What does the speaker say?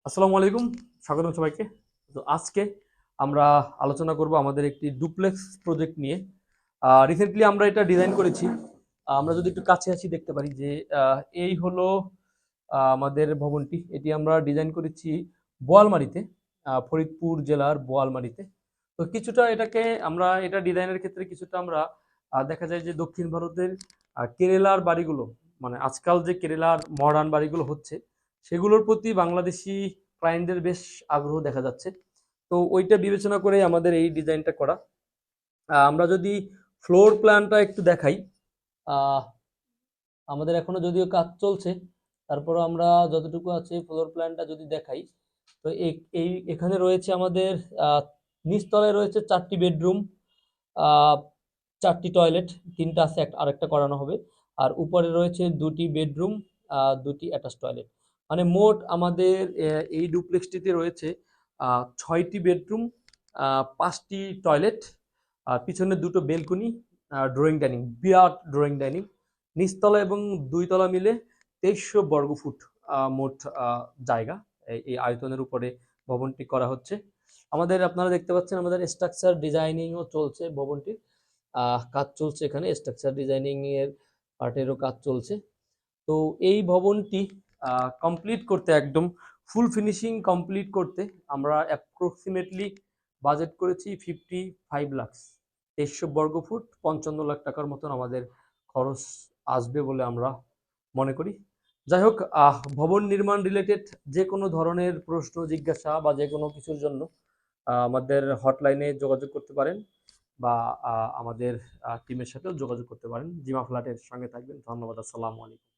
আসসালামু আলাইকুম, স্বাগতম সবাইকে। তো আজকে আমরা আলোচনা করব আমাদের একটি ডুপ্লেক্স প্রজেক্ট নিয়ে। রিসেন্টলি আমরা এটা ডিজাইন করেছি। আমরা যদি একটু কাছে আসি দেখতে পারি যে এই হলো আমাদের ভবনটি। এটি আমরা ডিজাইন করেছি বোয়ালমারীতে, ফরিদপুর জেলার বোয়ালমারীতে। তো কিছুটা এটাকে আমরা এটা ডিজাইনের ক্ষেত্রে কিছুটা আমরা দেখা যায় যে দক্ষিণ ভারতের কেরালার বাড়িগুলো, মানে আজকাল যে কেরালার মডার্ন বাড়িগুলো হচ্ছে সেগুলোর প্রতি বাংলাদেশি ক্লায়েন্টদের বেশ আগ্রহ দেখা যাচ্ছে। তো ওইটা বিবেচনা করে আমাদের এই ডিজাইনটা করা। আমরা যদি ফ্লোর প্ল্যানটা একটু দেখাই, আহ, আমাদের এখনো যদিও কাজ চলছে, তারপরও আমরা যতটুকু আছে ফ্লোর প্ল্যানটা যদি দেখাই, তো এখানে রয়েছে আমাদের আহ, নিচতলায় রয়েছে 4টি বেডরুম, আহ, 4টি টয়লেট, 3টা আছে, আরেকটা করানো হবে। আর উপরে রয়েছে 2টি বেডরুম, 2টি অ্যাটাচ টয়লেট। মানে মোট আমাদের এই ডুপ্লেক্সটিতে রয়েছে 6টি বেডরুম, 5টি টয়লেট, আর পিছনে 2টো বেলকনি, ড্রয়িং ডাইনিং, বিরাট ড্রয়িং ডাইনিং। নিচতলা এবং 2 তলা মিলে 2300 বর্গফুট মোট জায়গা। এই আয়তনের উপরে ভবনটি করা হচ্ছে। আমাদের আপনারা দেখতে পাচ্ছেন আমাদের স্ট্রাকচার ডিজাইনিংও চলছে ভবনটির। কাজ চলছে, এখানে স্ট্রাকচার ডিজাইনিং এর পার্টেরও কাজ চলছে। তো এই ভবনটি কমপ্লিট করতে, একদম ফুল ফিনিশিং কমপ্লিট করতে আমরা অ্যাপ্রক্সিমেটলি বাজেট করেছি 55 লাখ। 2300 বর্গফুট, 55 লাখ টাকার মতন আমাদের খরচ আসবে বলে আমরা মনে করি। যাই হোক, ভবন নির্মাণ রিলেটেড যে কোনো ধরনের প্রশ্ন জিজ্ঞাসা বা যে কোনো কিছুর জন্য আমাদের হটলাইনে যোগাযোগ করতে পারেন, বা আমাদের টিমের সাথেও যোগাযোগ করতে পারেন। জিমা ফ্ল্যাটের সঙ্গে থাকবেন। ধন্যবাদ। আসসালামু আলাইকুম।